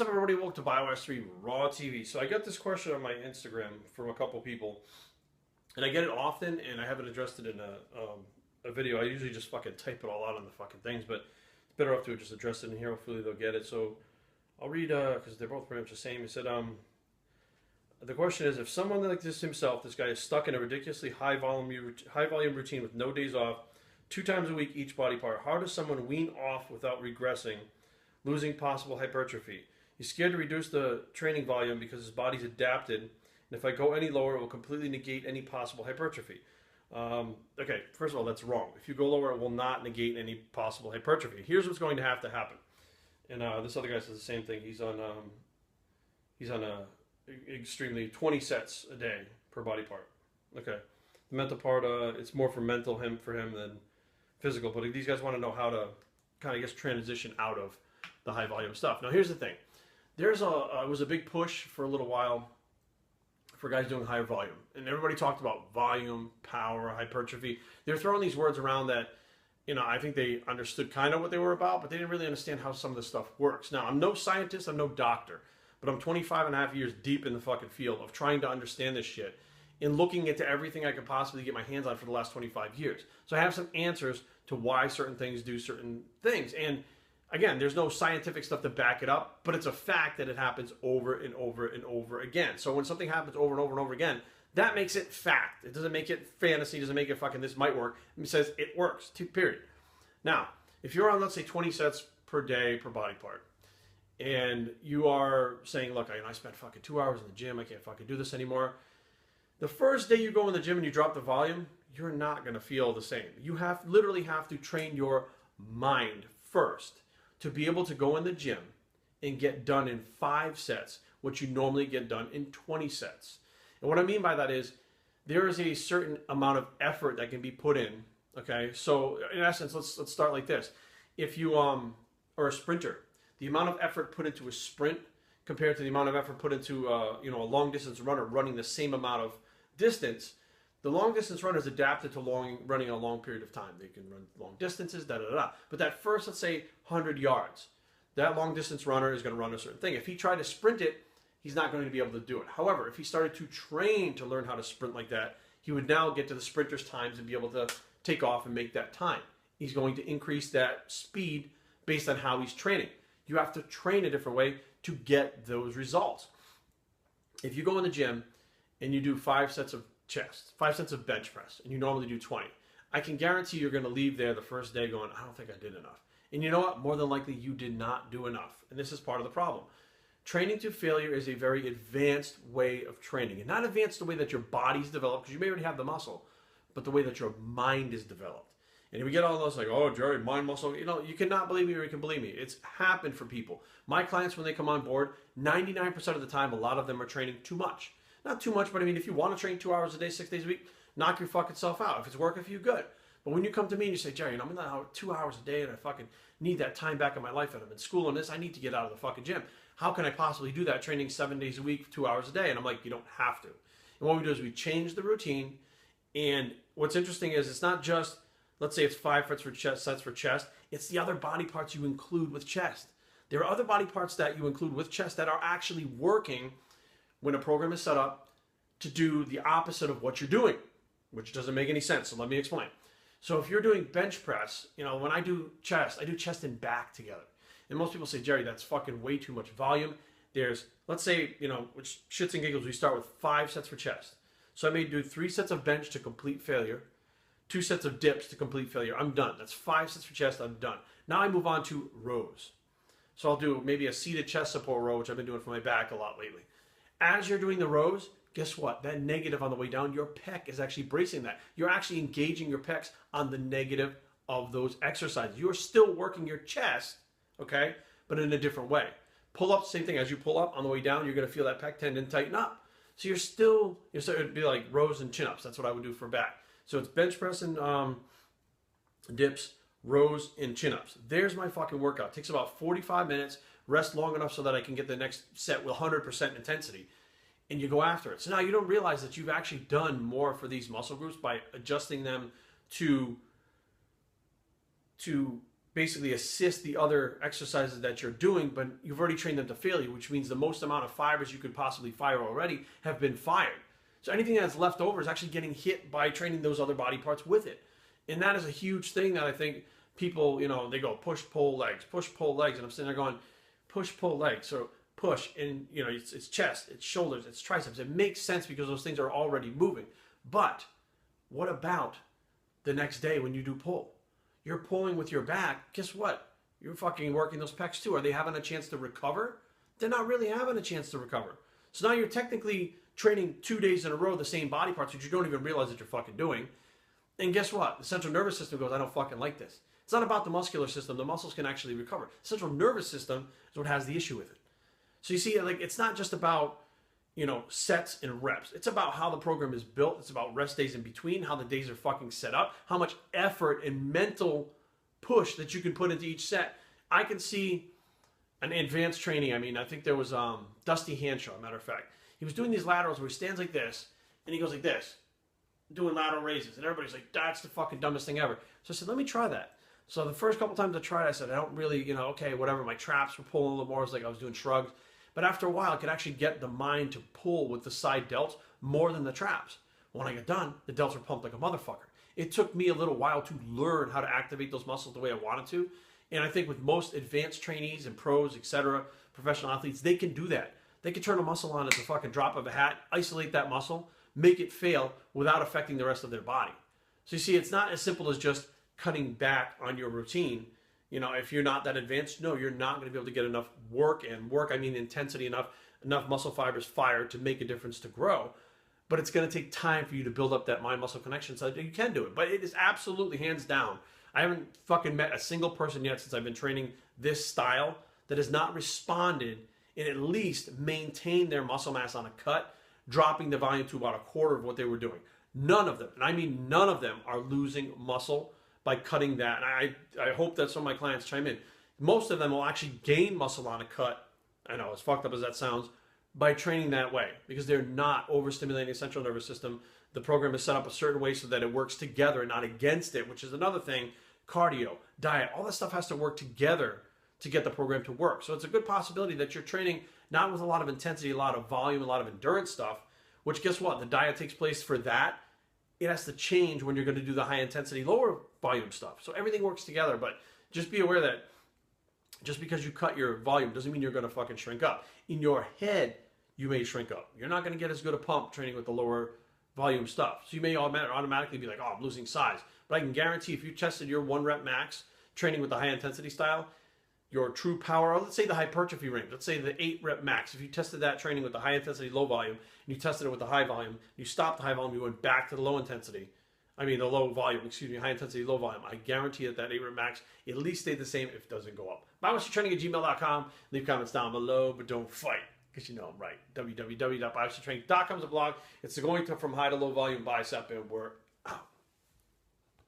What's up, everybody? Welcome to Bios3 Raw TV. So I got this question on my Instagram from a couple people, and I get it often, and I haven't addressed it in a video. I usually just fucking type it all out on the fucking things, but it's better off to just address it in here. Hopefully they'll get it. So I'll read, because they're both pretty much the same. He said, the question is, if someone like this himself, this guy is stuck in a ridiculously high volume routine with no days off, 2 times a week each body part, how does someone wean off without regressing, losing possible hypertrophy? He's scared to reduce the training volume because his body's adapted, and if I go any lower, it will completely negate any possible hypertrophy. Okay, first of all, that's wrong. If you go lower, it will not negate any possible hypertrophy. Here's what's going to happen. And this other guy says the same thing. He's on a extremely 20 sets a day per body part. Okay, the mental part, it's more for mental for him than physical. But these guys want to know how to kind of transition out of the high volume stuff. Now here's the thing. It was a big push for a little while for guys doing higher volume, and everybody talked about volume, power, hypertrophy. They're throwing these words around that, I think they understood kind of what they were about, but they didn't really understand how some of this stuff works. Now, I'm no scientist, I'm no doctor, but I'm 25 and a half years deep in the fucking field of trying to understand this shit and looking into everything I could possibly get my hands on for the last 25 years. So I have some answers to why certain things do certain things. And again, there's no scientific stuff to back it up, but it's a fact that it happens over and over and over again. So when something happens over and over and over again, that makes it fact. It doesn't make it fantasy, doesn't make it fucking this might work. It says it works, period. Now, if you're on, let's say, 20 sets per day per body part, and you are saying, look, I spent fucking 2 hours in the gym, I can't fucking do this anymore. The first day you go in the gym and you drop the volume, you're not going to feel the same. You literally have to train your mind first to be able to go in the gym and get done in 5 sets, what you normally get done in 20 sets. And what I mean by that is there is a certain amount of effort that can be put in, okay? So in essence, let's start like this. If you are a sprinter, the amount of effort put into a sprint compared to the amount of effort put into a long distance runner running the same amount of distance, the long distance runner is adapted to running a long period of time. They can run long distances, But that first, let's say 100 yards, that long distance runner is going to run a certain thing. If he tried to sprint it, he's not going to be able to do it. However, if he started to train to learn how to sprint like that, he would now get to the sprinter's times and be able to take off and make that time. He's going to increase that speed based on how he's training. You have to train a different way to get those results. If you go in the gym and you do 5 sets of chest, 5 sets of bench press, and you normally do 20, I can guarantee you're going to leave there the first day going, I don't think I did enough. And you know what? More than likely you did not do enough. And this is part of the problem. Training to failure is a very advanced way of training. And not advanced the way that your body's developed, because you may already have the muscle, but the way that your mind is developed. And we get all those like, oh, Jerry, mind, muscle. You cannot believe me or you can believe me. It's happened for people. My clients, when they come on board, 99% of the time, a lot of them are training too much. Not too much, but I mean, if you want to train 2 hours a day, 6 days a week, knock your fucking self out. If it's working for you, good. But when you come to me and you say, Jerry, I'm in the 2 hours a day and I fucking need that time back in my life and I'm in school and this, I need to get out of the fucking gym. How can I possibly do that training 7 days a week, 2 hours a day? And I'm like, you don't have to. And what we do is we change the routine. And what's interesting is it's not just, let's say it's 5 sets for chest. It's the other body parts you include with chest. There are other body parts that you include with chest that are actually working when a program is set up to do the opposite of what you're doing, which doesn't make any sense. So let me explain. So if you're doing bench press, when I do chest and back together. And most people say, Jerry, that's fucking way too much volume. There's, let's say, which shits and giggles, we start with 5 sets for chest. So I may do 3 sets of bench to complete failure, 2 sets of dips to complete failure. I'm done. That's 5 sets for chest. I'm done. Now I move on to rows. So I'll do maybe a seated chest support row, which I've been doing for my back a lot lately. As you're doing the rows, guess what? That negative on the way down, your pec is actually bracing that. You're actually engaging your pecs on the negative of those exercises. You're still working your chest, okay, but in a different way. Pull up, same thing. As you pull up on the way down, you're going to feel that pec tendon tighten up. So it'd be like rows and chin-ups. That's what I would do for back. So it's bench press and dips, rows, and chin-ups. There's my fucking workout. It takes about 45 minutes. Rest long enough so that I can get the next set with 100% intensity. And you go after it. So now you don't realize that you've actually done more for these muscle groups by adjusting them to basically assist the other exercises that you're doing, but you've already trained them to failure, which means the most amount of fibers you could possibly fire already have been fired. So anything that's left over is actually getting hit by training those other body parts with it. And that is a huge thing that I think people, they go push, pull, legs, and I'm sitting there going, push, pull, legs. So push, and it's chest, it's shoulders, it's triceps. It makes sense because those things are already moving. But what about the next day when you do pull? You're pulling with your back. Guess what? You're fucking working those pecs too. Are they having a chance to recover? They're not really having a chance to recover. So now you're technically training 2 days in a row the same body parts, which you don't even realize that you're fucking doing. And guess what? The central nervous system goes, I don't fucking like this. It's not about the muscular system. The muscles can actually recover. The central nervous system is what has the issue with it. So you see, it's not just about, sets and reps. It's about how the program is built. It's about rest days in between, how the days are fucking set up, how much effort and mental push that you can put into each set. I can see an advanced training. I think there was Dusty Hanshaw, matter of fact. He was doing these laterals where he stands like this, and he goes like this, doing lateral raises. And everybody's like, that's the fucking dumbest thing ever. So I said, let me try that. So the first couple times I tried, I said, I don't really, okay, whatever. My traps were pulling a little more. It was like I was doing shrugs. But after a while, I could actually get the mind to pull with the side delts more than the traps. When I got done, the delts were pumped like a motherfucker. It took me a little while to learn how to activate those muscles the way I wanted to. And I think with most advanced trainees and pros, etc., professional athletes, they can do that. They can turn a muscle on at the fucking drop of a hat, isolate that muscle, make it fail without affecting the rest of their body. So you see, it's not as simple as just cutting back on your routine. If you're not that advanced, no, you're not going to be able to get enough work, and work, I mean intensity, enough muscle fibers fired to make a difference to grow. But it's going to take time for you to build up that mind-muscle connection so that you can do it. But it is absolutely, hands down, I haven't fucking met a single person yet since I've been training this style that has not responded and at least maintained their muscle mass on a cut, dropping the volume to about a quarter of what they were doing. None of them, and I mean none of them, are losing muscle by cutting that. And I hope that some of my clients chime in. Most of them will actually gain muscle on a cut, I know, as fucked up as that sounds, by training that way, because they're not overstimulating the central nervous system. The program is set up a certain way so that it works together and not against it, which is another thing. Cardio, diet, all that stuff has to work together to get the program to work. So it's a good possibility that you're training not with a lot of intensity, a lot of volume, a lot of endurance stuff, which, guess what? The diet takes place for that. It has to change when you're going to do the high intensity, lower volume stuff. So everything works together, but just be aware that just because you cut your volume doesn't mean you're going to fucking shrink up. In your head, you may shrink up. You're not going to get as good a pump training with the lower volume stuff. So you may automatically be like, oh, I'm losing size. But I can guarantee if you tested your 1 rep max training with the high intensity style, your true power, or let's say the hypertrophy range, let's say the 8 rep max, if you tested that training with the high intensity, low volume, and you tested it with the high volume, you stopped the high volume, you went back to the low intensity, the low volume, high intensity, low volume, I guarantee that 8 rep max at least stayed the same if it doesn't go up. Biohackertraining@gmail.com. Leave comments down below, but don't fight, because you know I'm right. www.biohackertraining.com is a blog. It's going from high to low volume bicep, and we're